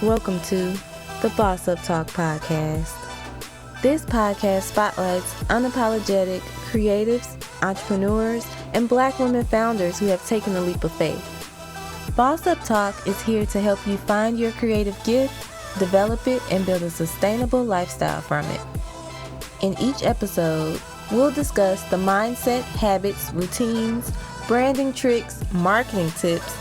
Welcome to the Boss Up Talk podcast. This podcast spotlights unapologetic creatives, entrepreneurs, and Black women founders who have taken the leap of faith. Boss Up Talk is here to help you find your creative gift, develop it, and build a sustainable lifestyle from it. In each episode, we'll discuss the mindset, habits, routines, branding tricks, marketing tips,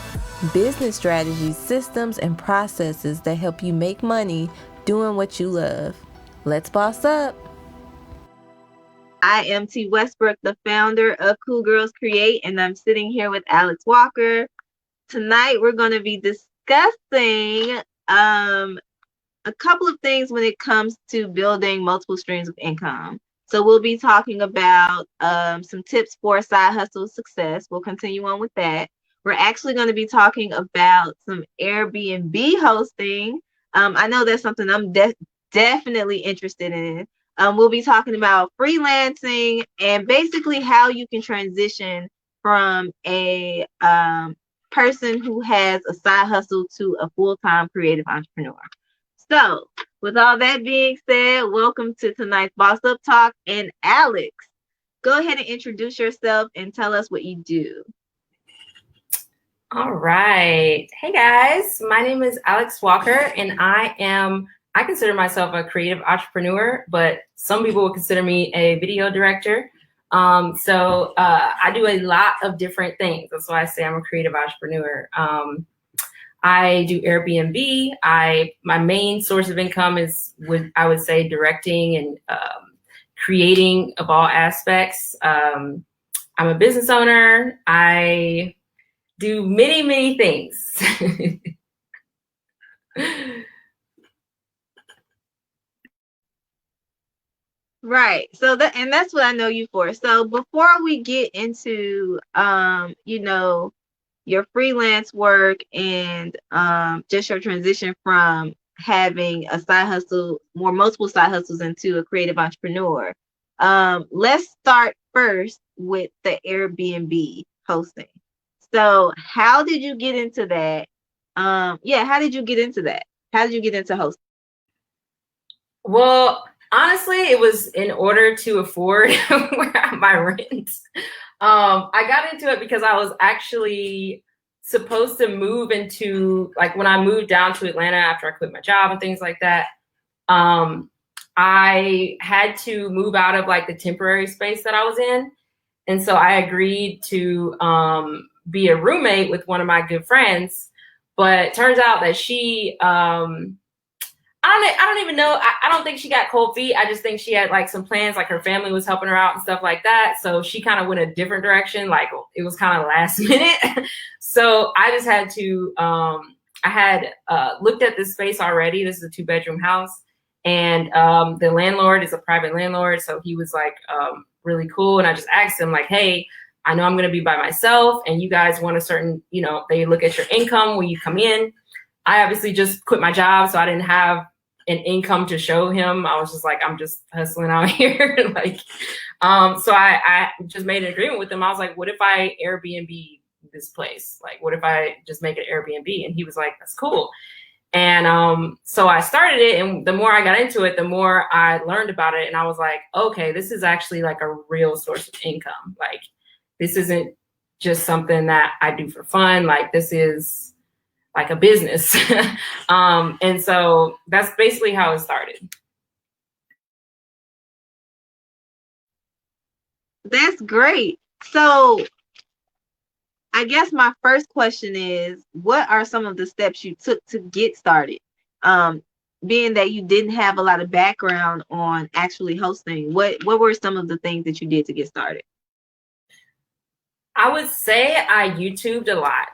business strategies, systems, and processes that help you make money doing what you love. Let's boss up. I am Tee Westbrook, the founder of Cool Girls Create, and I'm sitting here with Alyx Walker. Tonight, we're going to be discussing a couple of things when it comes to building multiple streams of income. So we'll be talking about some tips for side hustle success. We'll continue on with that. We're actually going to be talking about some Airbnb hosting. I know that's something I'm definitely interested in. We'll be talking about freelancing and basically how you can transition from a person who has a side hustle to a full-time creative entrepreneur. So, with all that being said, welcome to tonight's Boss Up Talk. And Alyx, go ahead and introduce yourself and tell us what you do. All right. Hey guys, my name is Alyx Walker, and I consider myself a creative entrepreneur, but some people would consider me a video director. So I do a lot of different things. That's why I say I'm a creative entrepreneur. I do Airbnb. My main source of income is I would say directing and creating of all aspects. I'm a business owner. I do many, many things. Right. So that's what I know you for. So before we get into your freelance work and just your transition from having a side hustle, more multiple side hustles into a creative entrepreneur, let's start first with the Airbnb hosting. So how did you get into that? How did you get into that? How did you get into hosting? Well, honestly, it was in order to afford my rent. I got into it because I was actually supposed to move into, like, when I moved down to Atlanta after I quit my job and things like that, I had to move out of like the temporary space that I was in. And so I agreed to be a roommate with one of my good friends, but it turns out that she, I don't even know. I don't think she got cold feet. I just think she had like some plans, like her family was helping her out and stuff like that. So she kind of went a different direction. Like it was kind of last minute. So I just had to, I had looked at this space already. This is a 2-bedroom house, and the landlord is a private landlord. So he was like really cool. And I just asked him like, hey, I know I'm going to be by myself and you guys want a certain, they look at your income when you come in. I obviously just quit my job, so I didn't have an income to show him. I was just like, I'm just hustling out here. So I just made an agreement with him. I was like, what if I Airbnb this place? Like, what if I just make it Airbnb? And he was like, that's cool. And so I started it, and the more I got into it, the more I learned about it. And I was like, okay, this is actually like a real source of income. Like, this isn't just something that I do for fun. Like, this is like a business. And so that's basically how it started. That's great. So I guess my first question is, what are some of the steps you took to get started? Being that you didn't have a lot of background on actually hosting, what were some of the things that you did to get started? I would say I YouTubed a lot.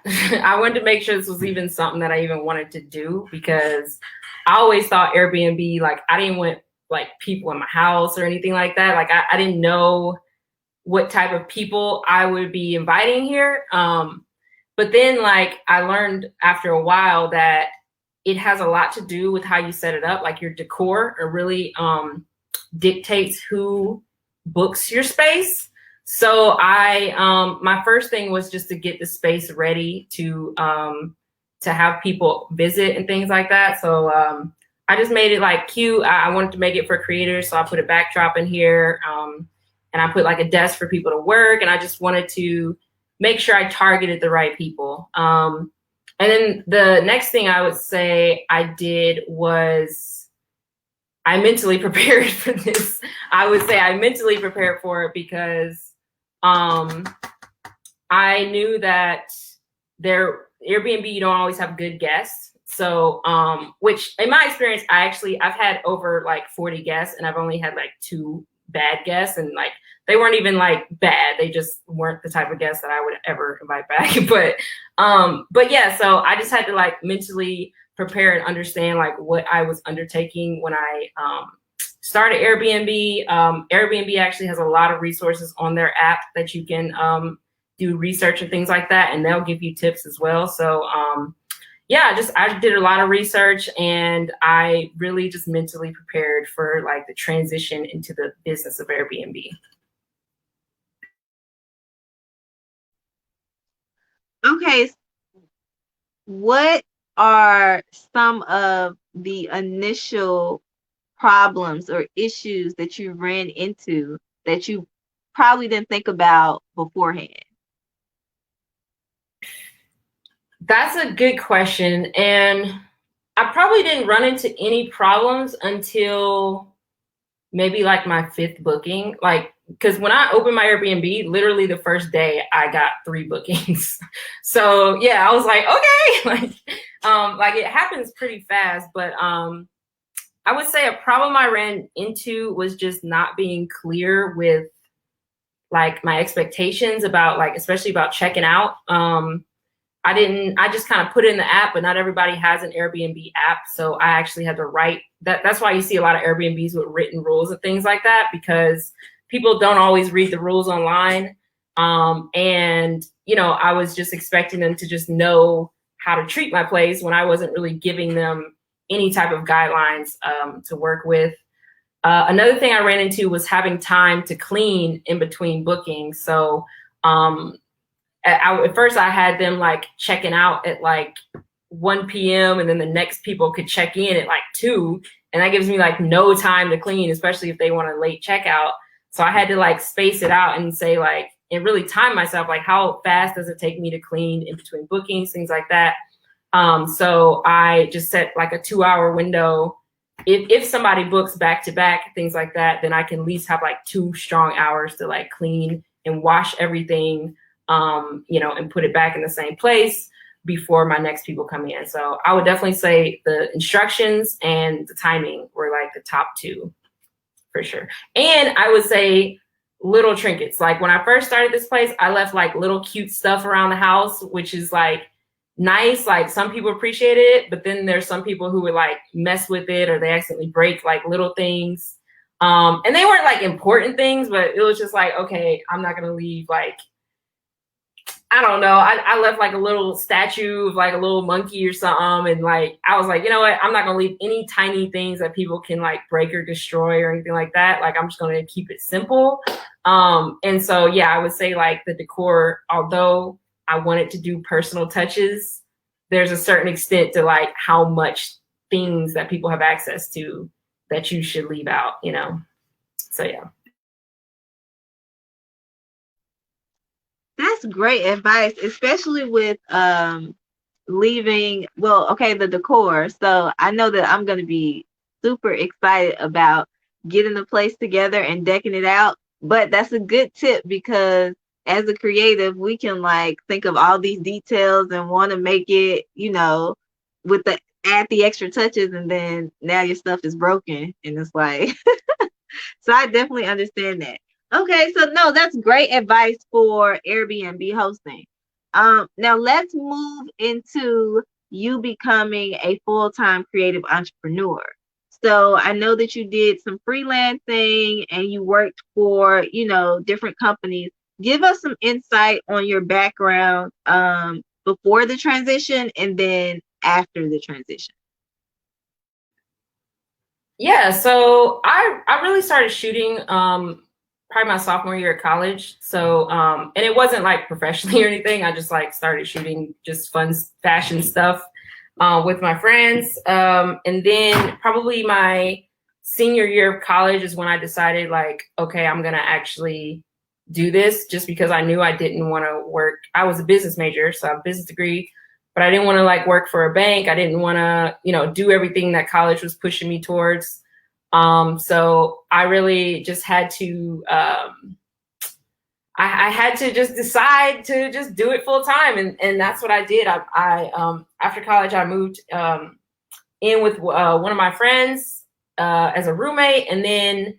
I wanted to make sure this was even something that I even wanted to do, because I always thought Airbnb, like, I didn't want like people in my house or anything like that. Like I didn't know what type of people I would be inviting here. But then like I learned after a while that it has a lot to do with how you set it up. Like your decor really dictates who books your space. So my first thing was just to get the space ready to to have people visit and things like that. So I just made it like cute. I wanted to make it for creators, so I put a backdrop in here, and I put like a desk for people to work, and I just wanted to make sure I targeted the right people. And then the next thing I would say I did was I mentally prepared for this. I would say I mentally prepared for it because I knew that Airbnb, you don't always have good guests. So, which in my experience, I've had over like 40 guests and I've only had like 2 bad guests, and like they weren't even like bad. They just weren't the type of guests that I would ever invite back. But yeah, so I just had to like mentally prepare and understand like what I was undertaking when I started Airbnb. Airbnb actually has a lot of resources on their app that you can do research and things like that, and they'll give you tips as well. So yeah, I did a lot of research, and I really just mentally prepared for like the transition into the business of Airbnb. Okay, what are some of the initial problems or issues that you ran into that you probably didn't think about beforehand? That's a good question. And I probably didn't run into any problems until maybe like my 5th booking. Like, because when I opened my Airbnb, literally the first day I got 3 bookings. So yeah, I was like, okay, like it happens pretty fast. But I would say a problem I ran into was just not being clear with like my expectations about like, especially about checking out. I just kind of put it in the app, but not everybody has an Airbnb app. So I actually had to write that. That's why you see a lot of Airbnbs with written rules and things like that, because people don't always read the rules online. And, you know, I was just expecting them to just know how to treat my place when I wasn't really giving them any type of guidelines to work with. Another thing I ran into was having time to clean in between bookings. So, at first I had them like checking out at like 1 p.m. and then the next people could check in at like 2. And that gives me like no time to clean, especially if they want a late checkout. So I had to like space it out and say like, and really time myself, like how fast does it take me to clean in between bookings, things like that. So I just set like a 2-hour window. If somebody books back to back, things like that, then I can at least have like 2 strong hours to like clean and wash everything, you know, and put it back in the same place before my next people come in. So I would definitely say the instructions and the timing were like the top 2 for sure. And I would say little trinkets. Like when I first started this place, I left like little cute stuff around the house, which is like nice. Like some people appreciate it, but then there's some people who would like mess with it or they accidentally break like little things. And they weren't like important things, but it was just like, okay, I'm not going to leave like, I don't know. I left like a little statue of like a little monkey or something. And like, I was like, you know what? I'm not going to leave any tiny things that people can like break or destroy or anything like that. Like, I'm just going to keep it simple. And so, yeah, I would say like the decor, although I wanted to do personal touches, there's a certain extent to like how much things that people have access to that you should leave out, you know? So, yeah. That's great advice, especially with leaving, well, okay, the decor. So I know that I'm going to be super excited about getting the place together and decking it out. But that's a good tip because as a creative, we can like think of all these details and want to make it, you know, with the add the extra touches, and then now your stuff is broken and it's like so I definitely understand that. Okay, so no, that's great advice for Airbnb hosting. Now let's move into you becoming a full-time creative entrepreneur. So I know that you did some freelancing and you worked for, you know, different companies. Give us some insight on your background before the transition and then after the transition. Yeah, so I really started shooting probably my sophomore year at college. So and it wasn't like professionally or anything. I just like started shooting just fun fashion stuff. with my friends. And then probably my senior year of college is when I decided, like, okay, I'm going to actually do this, just because I knew I didn't want to work. I was a business major, so I have a business degree, but I didn't want to like work for a bank. I didn't want to, do everything that college was pushing me towards. So I really just had to, I had to just decide to just do it full time. And that's what I did. After college, I moved, in with, one of my friends, as a roommate. And then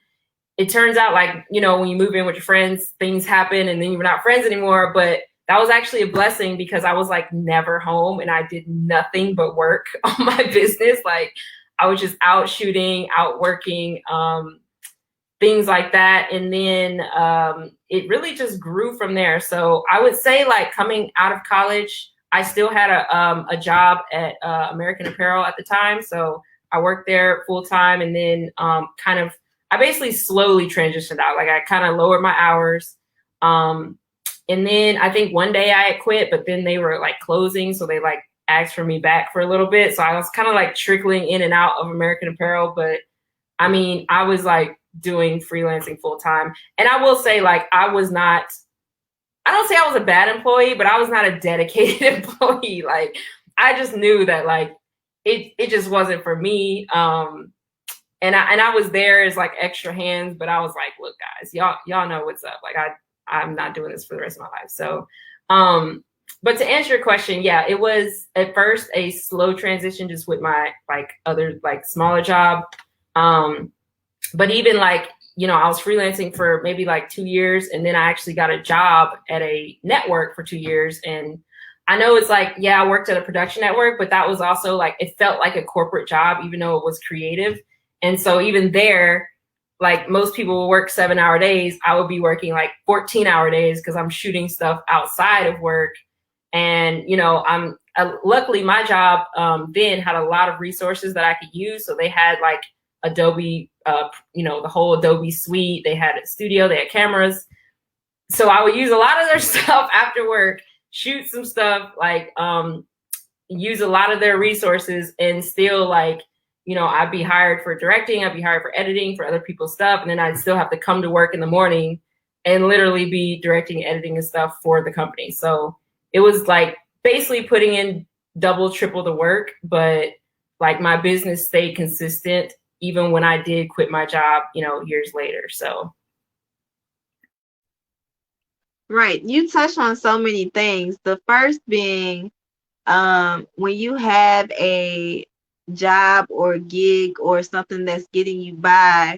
it turns out, like, when you move in with your friends, things happen and then you're not friends anymore. But that was actually a blessing, because I was like never home and I did nothing but work on my business. Like, I was just out shooting, out working, things like that. And then it really just grew from there. So I would say, like, coming out of college, I still had a job at American Apparel at the time. So I worked there full time, and then I basically slowly transitioned out. Like, I kind of lowered my hours. And then I think one day I had quit, but then they were like closing. So they like asked for me back for a little bit. So I was kind of like trickling in and out of American Apparel. But I mean, I was like doing freelancing full time. And I will say, like, I don't say I was a bad employee, but I was not a dedicated employee. Like, I just knew that, like, it just wasn't for me. And I was there as like extra hands, but I was like, look, guys, y'all know what's up. Like, I'm not doing this for the rest of my life. So, but to answer your question, yeah, it was at first a slow transition, just with my like other like smaller job. But even like, I was freelancing for maybe like 2 years, and then I actually got a job at a network for 2 years. And I know it's like, yeah, I worked at a production network, but that was also like, it felt like a corporate job, even though it was creative. And so even there, like, most people will work 7-hour days. I would be working like 14-hour days, because I'm shooting stuff outside of work. And, luckily my job then had a lot of resources that I could use. So they had like Adobe, the whole Adobe suite. They had a studio, they had cameras. So I would use a lot of their stuff after work, shoot some stuff, like, use a lot of their resources, and still, like, I'd be hired for directing, I'd be hired for editing, for other people's stuff. And then I'd still have to come to work in the morning and literally be directing, editing and stuff for the company. So it was like basically putting in double, triple the work, but like my business stayed consistent even when I did quit my job, years later. So. Right. You touched on so many things. The first being, when you have a job or gig or something that's getting you by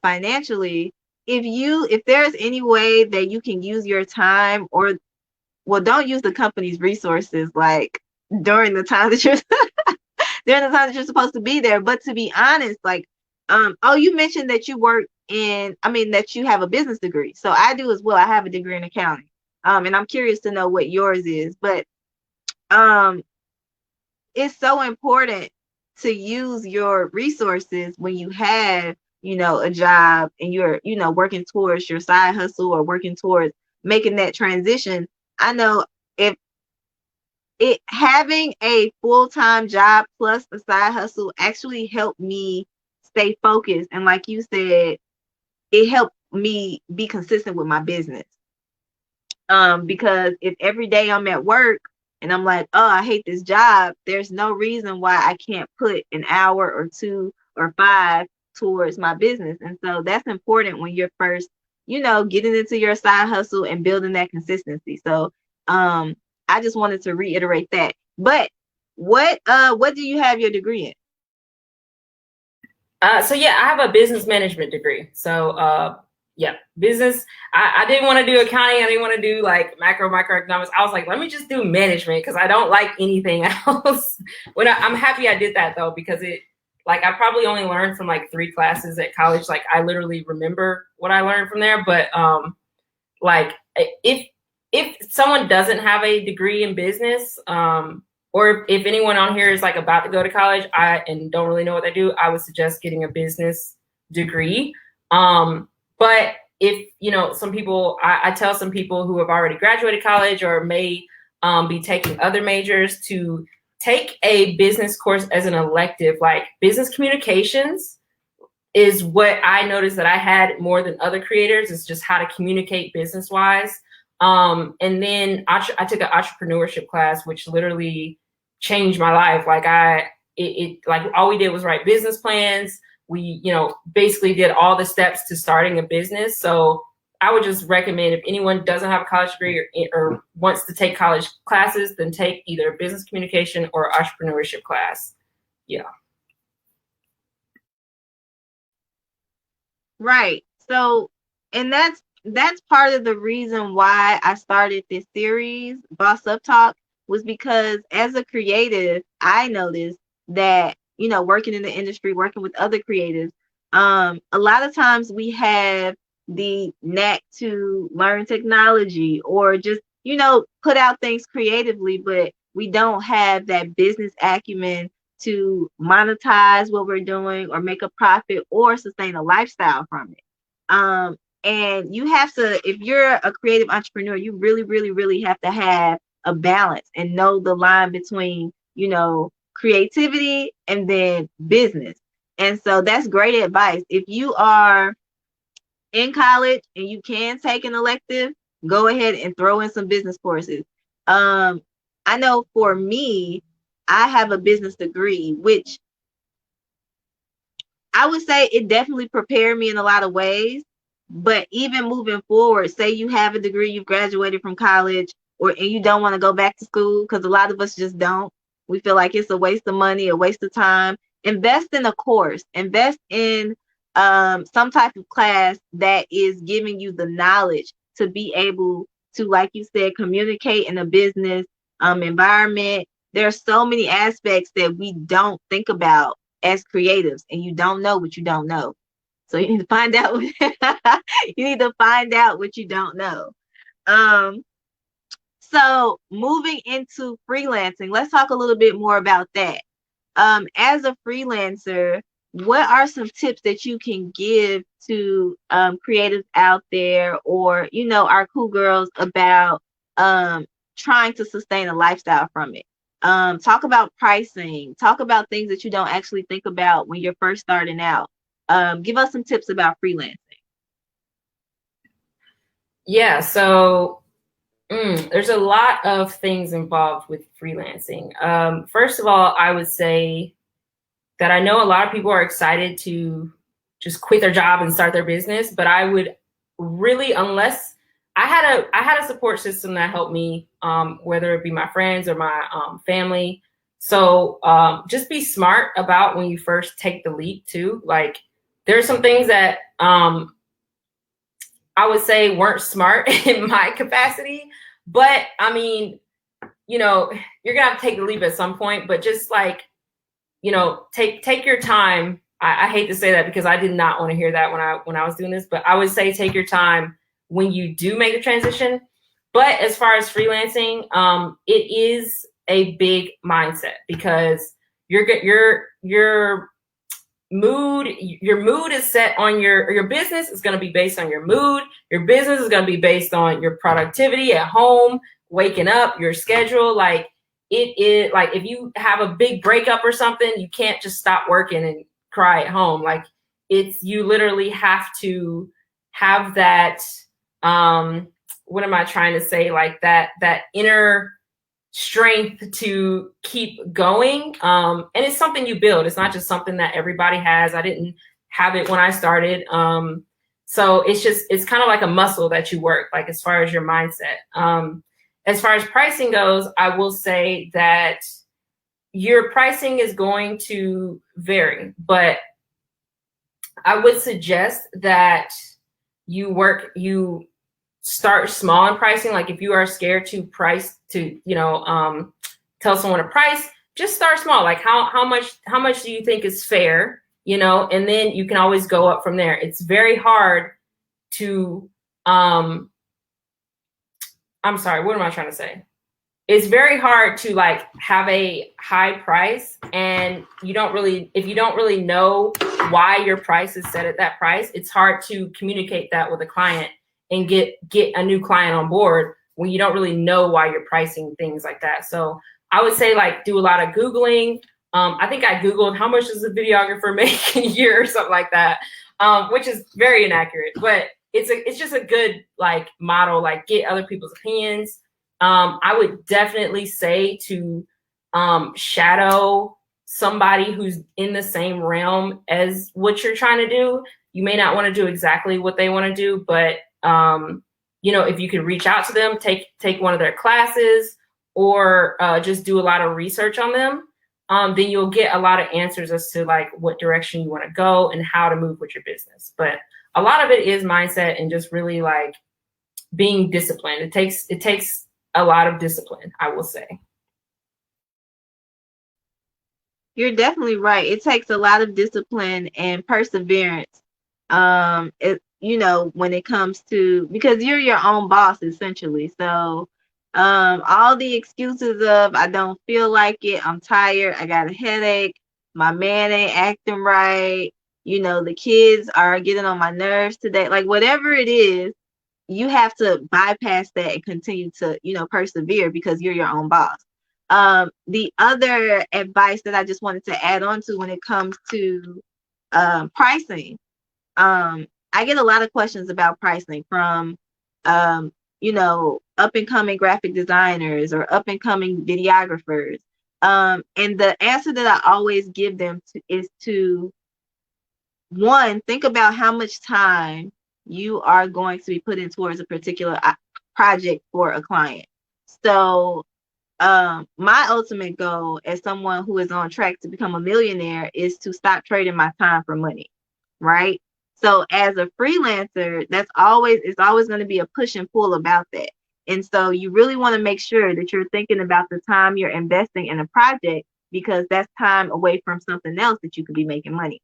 financially, if there's any way that you can use your time, or, well, don't use the company's resources like during the time that you're during the time that you're supposed to be there. But to be honest, like, you mentioned that you work that you have a business degree. So I do as well. I have a degree in accounting. And I'm curious to know what yours is. But it's so important to use your resources when you have, a job, and you're, working towards your side hustle, or working towards making that transition. I know if having a full-time job plus a side hustle actually helped me stay focused. And like you said, it helped me be consistent with my business. Because if every day I'm at work and I'm like, oh, I hate this job, there's no reason why I can't put an hour or 2 or 5 towards my business. And so that's important when you're first, getting into your side hustle and building that consistency. So I just wanted to reiterate that. But what do you have your degree in? So yeah, I have a business management degree. So yeah, business. I didn't want to do accounting. I didn't want to do like microeconomics. I was like, let me just do management, because I don't like anything else. I'm happy I did that though, because I probably only learned from like 3 classes at college. Like, I literally remember what I learned from there. But like, if someone doesn't have a degree in business, or if anyone on here is like about to go to college and don't really know what they do, I would suggest getting a business degree. But if, some people, I tell some people who have already graduated college or may be taking other majors to take a business course as an elective. Like business communications is what I noticed that I had more than other creators, is just how to communicate business wise. And then I took an entrepreneurship class, which literally changed my life. Like like all we did was write business plans. We, basically did all the steps to starting a business. So I would just recommend, if anyone doesn't have a college degree or wants to take college classes, then take either a business communication or entrepreneurship class. Yeah. Right. So, and that's part of the reason why I started this series, Boss Up Talk, was because as a creative, I noticed that, working in the industry, working with other creatives, a lot of times we have the knack to learn technology or just, put out things creatively, but we don't have that business acumen to monetize what we're doing or make a profit or sustain a lifestyle from it. And you have to, if you're a creative entrepreneur, you really, really, really have to have a balance and know the line between, creativity and then business. And so that's great advice. If you are in college and you can take an elective, go ahead and throw in some business courses. I know for me, I have a business degree, which I would say it definitely prepared me in a lot of ways. But even moving forward, say you have a degree, you've graduated from college, and you don't want to go back to school, because a lot of us just don't. We feel like it's a waste of money, a waste of time. Invest in a course, invest in some type of class that is giving you the knowledge to be able to, like you said, communicate in a business environment. There are so many aspects that we don't think about as creatives, and you don't know what you don't know. So you need to find out what you need to find out what you don't know. So moving into freelancing, let's talk a little bit more about that. As a freelancer, what are some tips that you can give to creatives out there, or our cool girls, about trying to sustain a lifestyle from it? Talk about pricing, talk about things that you don't actually think about when you're first starting out. Give us some tips about freelancing. Yeah, so there's a lot of things involved with freelancing. First of all, I would say that I know a lot of people are excited to just quit their job and start their business, but I would really, unless I had a support system that helped me, whether it be my friends or my family. So just be smart about when you first take the leap too. Like there are some things that I would say weren't smart in my capacity, but I mean, you're gonna have to take the leap at some point, but just like, take your time. I hate to say that because I did not want to hear that when I was doing this, but I would say take your time when you do make the transition. But as far as freelancing, it is a big mindset, because your mood is set on your business is going to be based on your mood. Your business is going to be based on your productivity at home, waking up, your schedule. Like it is, like if you have a big breakup or something, you can't just stop working and cry at home. Like you literally have to have that, what am I trying to say? Like that inner strength to keep going. And it's something you build. It's not just something that everybody has. I didn't have it when I started. So it's kind of like a muscle that you work, like as far as your mindset. As far as pricing goes, I will say that your pricing is going to vary, but I would suggest that you start small in pricing. Like if you are scared to price to, tell someone a price, just start small. Like how much do you think is fair, and then you can always go up from there. It's very hard to, I'm sorry, what am I trying to say? It's very hard to like have a high price and if you don't really know why your price is set at that price, it's hard to communicate that with a client and get a new client on board when you don't really know why you're pricing things like that. So I would say like do a lot of Googling. I think I Googled how much does a videographer make a year or something like that, which is very inaccurate, but it's just a good like model, like get other people's opinions. I would definitely say to shadow somebody who's in the same realm as what you're trying to do. You may not want to do exactly what they want to do, but if you can reach out to them, take one of their classes, or just do a lot of research on them, then you'll get a lot of answers as to like what direction you want to go and how to move with your business. But a lot of it is mindset and just really like being disciplined. It takes a lot of discipline, I will say. You're definitely right. It takes a lot of discipline and perseverance. When it comes to, because you're your own boss essentially. So, all the excuses of I don't feel like it, I'm tired, I got a headache, my man ain't acting right, the kids are getting on my nerves today, like whatever it is, you have to bypass that and continue to, persevere because you're your own boss. The other advice that I just wanted to add on to when it comes to pricing, I get a lot of questions about pricing from, up and coming graphic designers or up and coming videographers. And the answer that I always give them is to, one, think about how much time you are going to be putting towards a particular project for a client. So my ultimate goal as someone who is on track to become a millionaire is to stop trading my time for money, right? So as a freelancer, it's always going to be a push and pull about that. And so you really want to make sure that you're thinking about the time you're investing in a project, because that's time away from something else that you could be making money.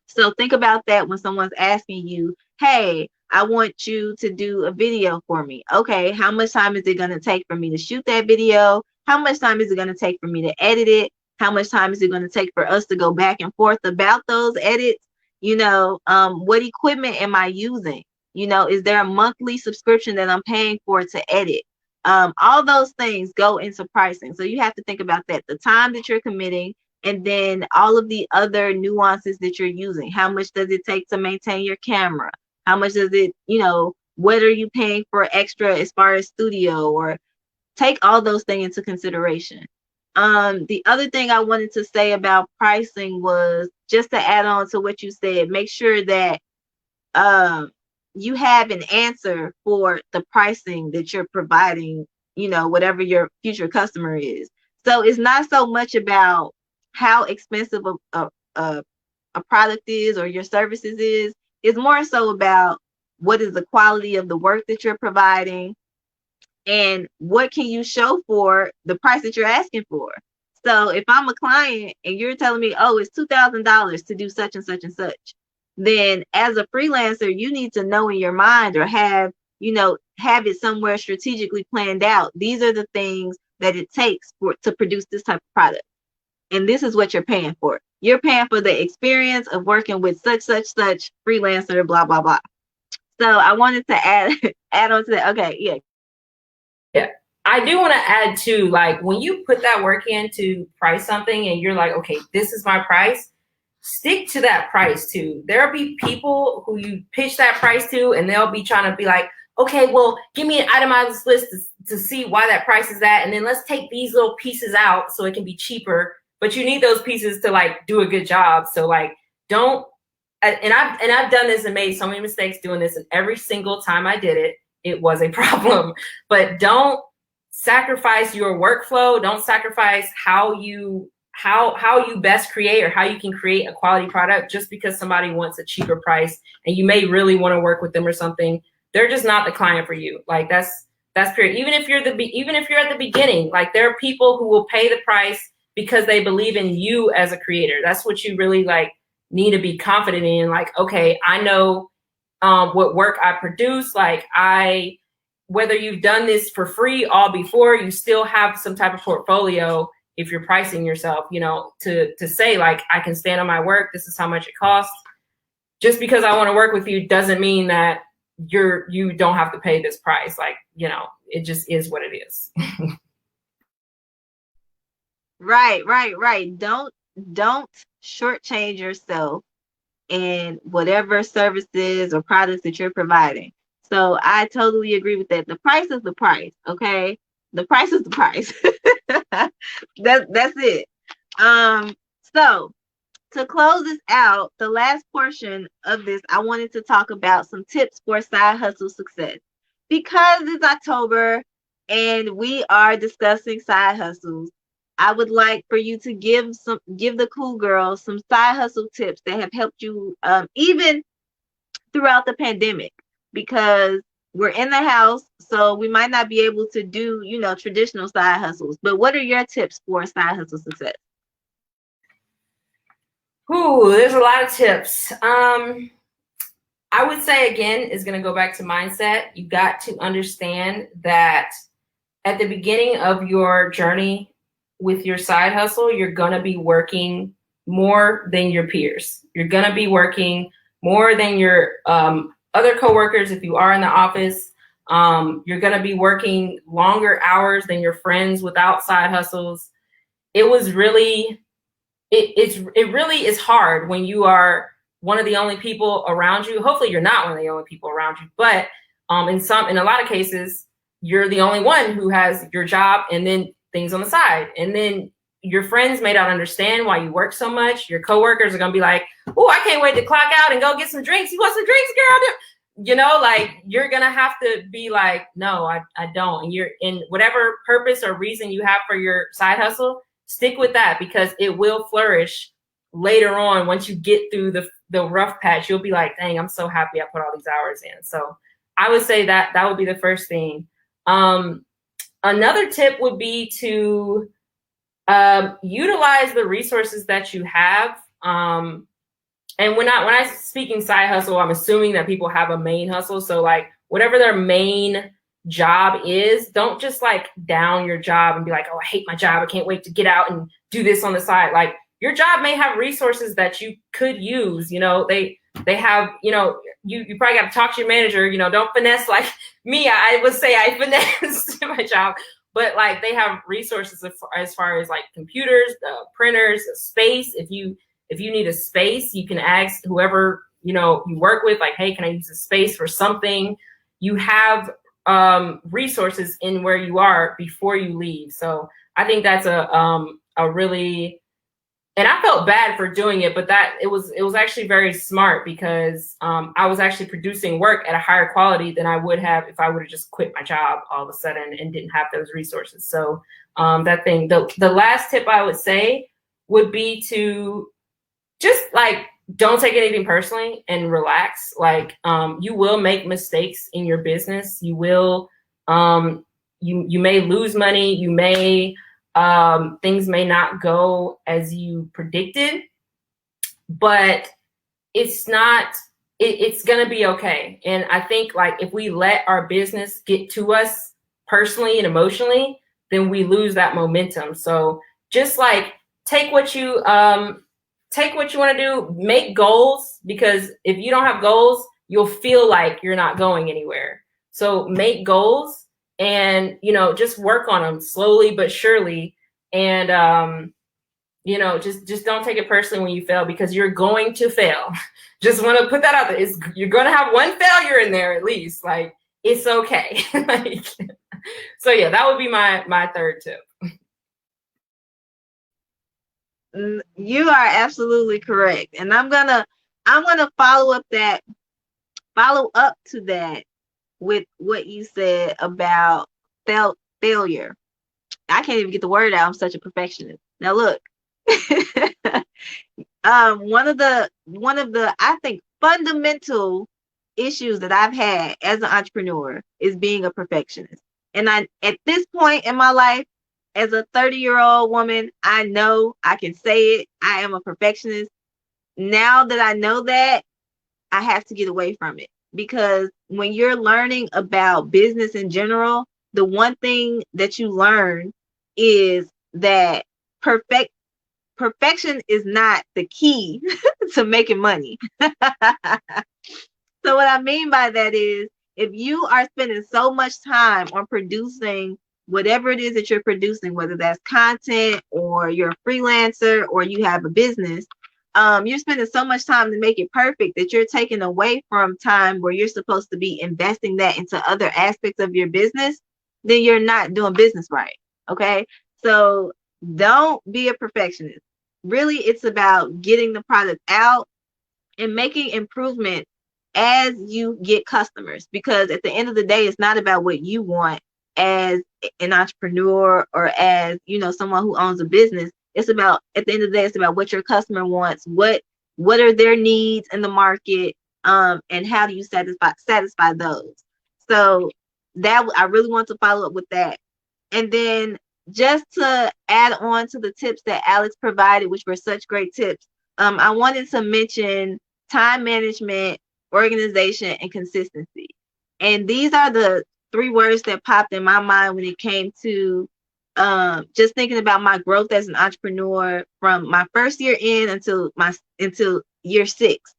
So think about that when someone's asking you, hey, I want you to do a video for me. Okay, how much time is it going to take for me to shoot that video? How much time is it going to take for me to edit it? How much time is it going to take for us to go back and forth about those edits? What equipment am I using? Is there a monthly subscription that I'm paying for to edit? All those things go into pricing. So you have to think about that, the time that you're committing, and then all of the other nuances that you're using. How much does it take to maintain your camera? How much does it, what are you paying for extra as far as studio? Or take all those things into consideration. The other thing I wanted to say about pricing was just to add on to what you said, make sure that you have an answer for the pricing that you're providing, whatever your future customer is. So it's not so much about how expensive a product is or your services is. It's more so about what is the quality of the work that you're providing and what can you show for the price that you're asking for. So if I'm a client and you're telling me, oh, it's $2,000 to do such and such and such, then as a freelancer, you need to know in your mind, or have it somewhere strategically planned out. These are the things that it takes to produce this type of product. And this is what you're paying for. You're paying for the experience of working with such freelancer, blah, blah, blah. So I wanted to add on to that. Okay, yeah. Yeah. I do want to add too, like when you put that work in to price something and you're like, okay, this is my price, stick to that price too. There'll be people who you pitch that price to and they'll be trying to be like, okay, well, give me an itemized list to see why that price is that. And then let's take these little pieces out so it can be cheaper. But you need those pieces to like do a good job. So like, don't, and I've done this and made so many mistakes doing this, and every single time I did it, it was a problem. But don't sacrifice your workflow. Don't sacrifice how you best create, or how you can create a quality product just because somebody wants a cheaper price and you may really want to work with them or something. They're just not the client for you. Like that's period. Even if you're at the beginning, like there are people who will pay the price because they believe in you as a creator. That's what you really like need to be confident in. Like, okay, I know what work I produce. Like whether you've done this for free all before, you still have some type of portfolio if you're pricing yourself, to say like, I can stand on my work. This is how much it costs. Just because I want to work with you doesn't mean that you don't have to pay this price. Like, it just is what it is. Right. Don't shortchange yourself in whatever services or products that you're providing. So I totally agree with that. The price is the price, okay? The price is the price. That's it. Um, so to close this out, the last portion of this, I wanted to talk about some tips for side hustle success. Because it's October and we are discussing side hustles, I would like for you to give the cool girls some side hustle tips that have helped you even throughout the pandemic, because we're in the house, so we might not be able to do, traditional side hustles. But what are your tips for side hustle success? Ooh, there's a lot of tips. I would say, again, is going to go back to mindset. You got to understand that at the beginning of your journey with your side hustle, you're going to be working more than your peers. You're going to be working more than your other coworkers if you are in the office. You're going to be working longer hours than your friends without side hustles. It was really, it really is hard when you are one of the only people around you. Hopefully you're not one of the only people around you, but in a lot of cases, you're the only one who has your job and then things on the side. And then your friends may not understand why you work so much. Your coworkers are going to be like, oh, I can't wait to clock out and go get some drinks. You want some drinks, girl? Like you're going to have to be like, no, I don't. And you're in whatever purpose or reason you have for your side hustle, stick with that, because it will flourish later on. Once you get through the rough patch, you'll be like, dang, I'm so happy I put all these hours in. So I would say that would be the first thing. Another tip would be to utilize the resources that you have. And when I speaking side hustle, I'm assuming that people have a main hustle. So like whatever their main job is, don't just like down your job and be like, oh, I hate my job, I can't wait to get out and do this on the side. Like your job may have resources that you could use. They have, you probably got to talk to your manager. Don't finesse like me. I would say I finesse my job, but like they have resources as far as like computers, printers, space. If you need a space, you can ask whoever you work with, like, hey, can I use a space for something? You have resources in where you are before you leave. So I think that's a really, and I felt bad for doing it, but that it was actually very smart, because I was actually producing work at a higher quality than I would have if I would have just quit my job all of a sudden and didn't have those resources. So the last tip I would say would be to just like, don't take anything personally and relax. Like you will make mistakes in your business. You will you may lose money. You may things may not go as you predicted, but it's not, it's going to be okay. And I think like if we let our business get to us personally and emotionally, then we lose that momentum. So just like take what you want to do, make goals, because if you don't have goals, you'll feel like you're not going anywhere. So make goals and, just work on them slowly but surely. And, just don't take it personally when you fail, because you're going to fail. Just want to put that out there. You're going to have one failure in there at least. Like, it's okay. Like, so yeah, that would be my third tip. You are absolutely correct. And I'm gonna follow up to that with what you said about failure. I can't even get the word out. I'm such a perfectionist. Now look, one of the I think fundamental issues that I've had as an entrepreneur is being a perfectionist. And at this point in my life, as a 30-year-old woman, I know I can say it. I am a perfectionist. Now that I know that, I have to get away from it, because when you're learning about business in general, the one thing that you learn is that perfection is not the key to making money. So what I mean by that is, if you are spending so much time on producing whatever it is that you're producing, whether that's content or you're a freelancer or you have a business, you're spending so much time to make it perfect that you're taking away from time where you're supposed to be investing that into other aspects of your business, then you're not doing business right. Okay. So don't be a perfectionist. Really, it's about getting the product out and making improvement as you get customers, because at the end of the day, it's not about what you want as an entrepreneur or as, you know, someone who owns a business. It's about, at the end of the day, it's about what your customer wants, what are their needs in the market, and how do you satisfy those. So that, I really want to follow up with that. And then, just to add on to the tips that Alyx provided, which were such great tips, I wanted to mention time management, organization, and consistency. And these are the three words that popped in my mind when it came to just thinking about my growth as an entrepreneur from my first year in until year 6.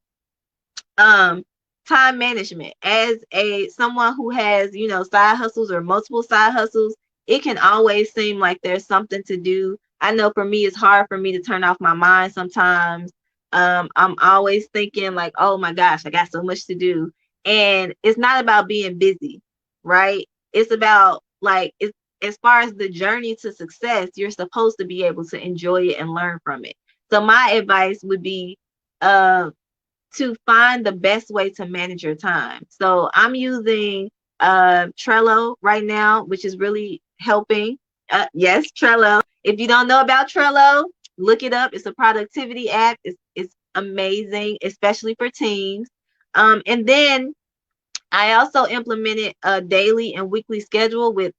um Time management, as a someone who has, you know, side hustles or multiple side hustles, it can always seem like there's something to do. I know for me, it's hard for me to turn off my mind sometimes. I'm always thinking like, oh my gosh, I got so much to do. And it's not about being busy, right? It's about, like, it's, as far as the journey to success, you're supposed to be able to enjoy it and learn from it. So my advice would be, uh to find the best way to manage your time. So I'm using Trello right now, which is really helping. Yes, Trello. If you don't know about Trello, look it up. It's a productivity app. It's amazing, especially for teams. And then I also implemented a daily and weekly schedule with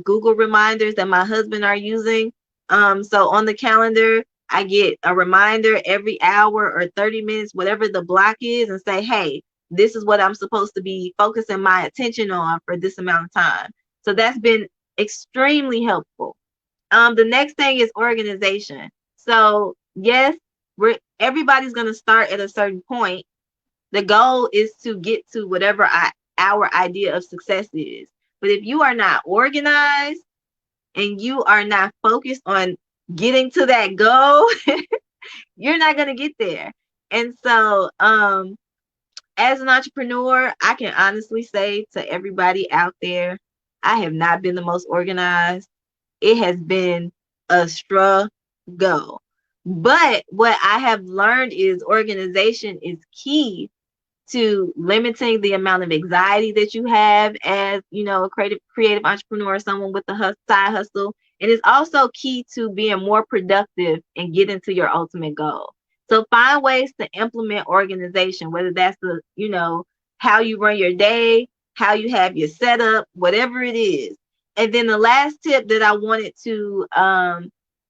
Google reminders that my husband are using. So on the calendar, I get a reminder every hour or 30 minutes, whatever the block is, and say, hey, this is what I'm supposed to be focusing my attention on for this amount of time. So that's been extremely helpful. The next thing is organization. So yes, everybody's going to start at a certain point. The goal is to get to whatever our idea of success is. But if you are not organized and you are not focused on getting to that goal, you're not going to get there. And so, as an entrepreneur, I can honestly say to everybody out there, I have not been the most organized. It has been a struggle. But what I have learned is organization is key to limiting the amount of anxiety that you have as, you know, a creative entrepreneur, someone with a side hustle. And it's also key to being more productive and getting to your ultimate goal. So find ways to implement organization, whether that's the, you know, how you run your day, how you have your setup, whatever it is. And then the last tip that I wanted to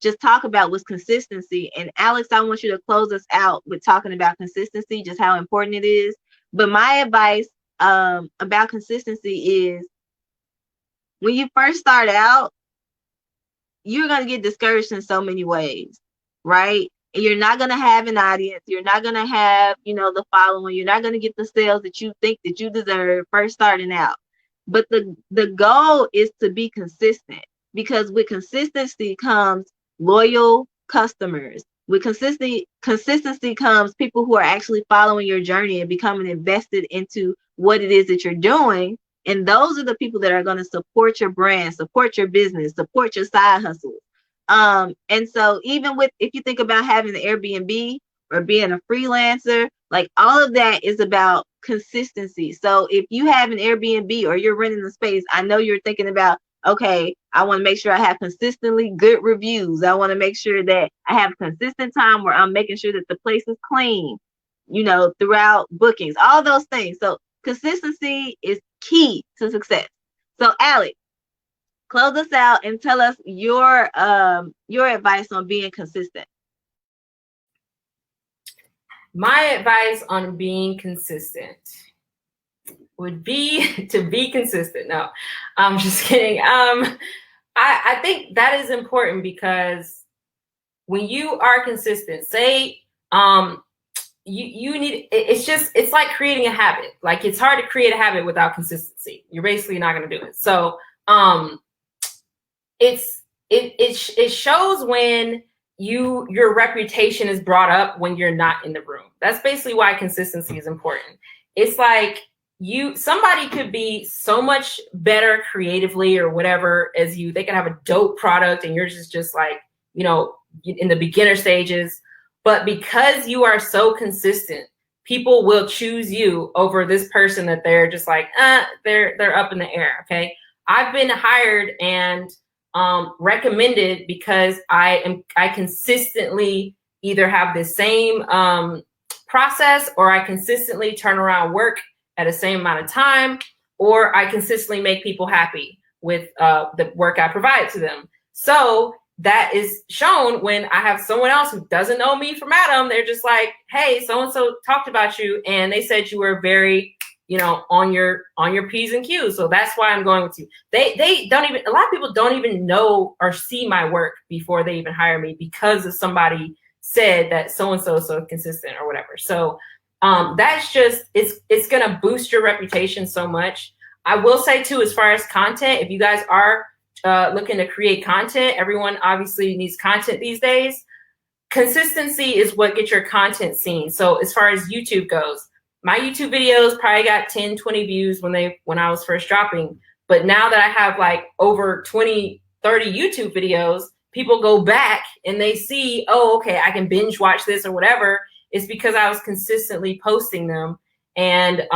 just talk about was consistency. And Alyx, I want you to close us out with talking about consistency, just how important it is. But my advice about consistency is, when you first start out, you're going to get discouraged in so many ways, right? And you're not going to have an audience. You're not going to have, you know, the following. You're not going to get the sales that you think that you deserve first starting out. But the goal is to be consistent, because with consistency comes loyal customers. With consistency comes people who are actually following your journey and becoming invested into what it is that you're doing. And those are the people that are going to support your brand, support your business, support your side hustle. And so even with, if you think about having an Airbnb or being a freelancer, like, all of that is about consistency. So if you have an Airbnb or you're renting a space, I know you're thinking about, okay, I want to make sure I have consistently good reviews. I want to make sure that I have consistent time where I'm making sure that the place is clean, you know, throughout bookings, all those things. So consistency is key to success. So Alyx, close us out and tell us your advice on being consistent. My advice on being consistent would be to be consistent. No, I'm just kidding. I think that is important, because when you are consistent, say, you need, it's like creating a habit. Like, it's hard to create a habit without consistency. You're basically not going to do it. So it shows when your reputation is brought up when you're not in the room. That's basically why consistency is important. It's like somebody could be so much better creatively or whatever as you. They can have a dope product and you're just like, in the beginner stages, but because you are so consistent, people will choose you over this person that they're just like, they're up in the air. Okay. I've been hired and recommended because I consistently either have the same process, or I consistently turn around work at the same amount of time, or I consistently make people happy with the work I provide to them. So that is shown when I have someone else who doesn't know me from Adam. They're just like, hey, so-and-so talked about you and they said you were very, on your P's and Q's. So that's why I'm going with you. They don't even, a lot of people don't even know or see my work before they even hire me because of somebody said that so-and-so is so consistent or whatever. So that's just, it's going to boost your reputation so much. I will say too, as far as content, if you guys are looking to create content, everyone obviously needs content these days. Consistency is what gets your content seen. So as far as YouTube goes, my YouTube videos probably got 10, 20 views when I was first dropping. But now that I have like over 20, 30 YouTube videos, people go back and they see, oh, okay, I can binge watch this or whatever. It's because I was consistently posting them. And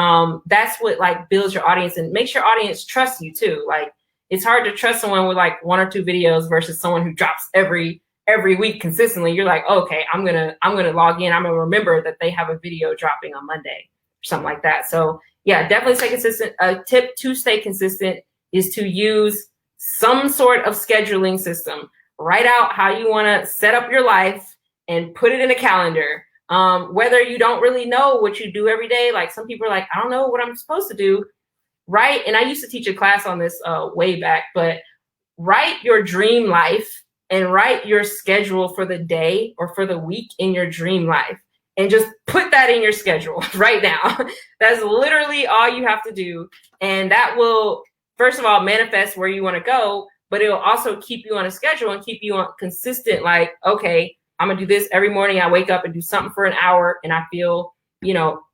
that's what like builds your audience and makes your audience trust you too. Like, it's hard to trust someone with like 1 or 2 videos versus someone who drops every week consistently. You're like, oh, okay, I'm gonna log in. I'm gonna remember that they have a video dropping on Monday or something like that. So yeah, definitely stay consistent. A tip to stay consistent is to use some sort of scheduling system. Write out how you want to set up your life and put it in a calendar. Whether you don't really know what you do every day, like some people are like, I don't know what I'm supposed to do. Right. And I used to teach a class on this way back, but write your dream life and write your schedule for the day or for the week in your dream life and just put that in your schedule right now. That's literally all you have to do. And that will, first of all, manifest where you want to go, but it'll also keep you on a schedule and keep you on consistent. Like, okay, I'm gonna do this every morning. I wake up and do something for an hour and I feel,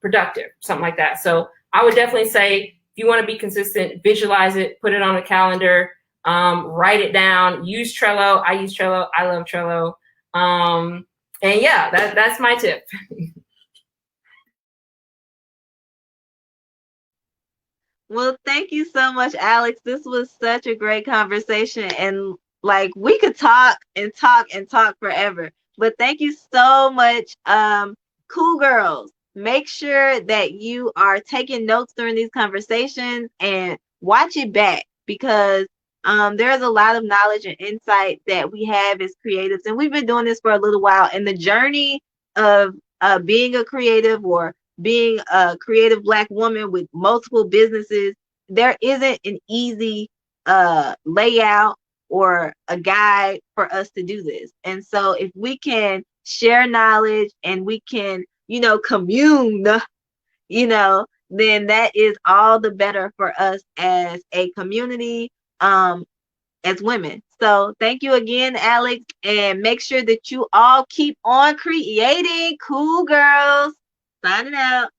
productive, something like that. So I would definitely say, if you want to be consistent, visualize it, put it on a calendar, write it down, use Trello. I use Trello. I love Trello. And yeah, that's my tip. Well, thank you so much, Alyx. This was such a great conversation. And like we could talk and talk and talk forever. But thank you so much. Cool girls, make sure that you are taking notes during these conversations and watch it back because there's a lot of knowledge and insight that we have as creatives. And we've been doing this for a little while. And the journey of being a creative or being a creative Black woman with multiple businesses, there isn't an easy layout or a guide for us to do this. And so if we can share knowledge and we can, commune, then that is all the better for us as a community, as women. So thank you again, Alyx, and make sure that you all keep on creating. Cool girls. Signing out.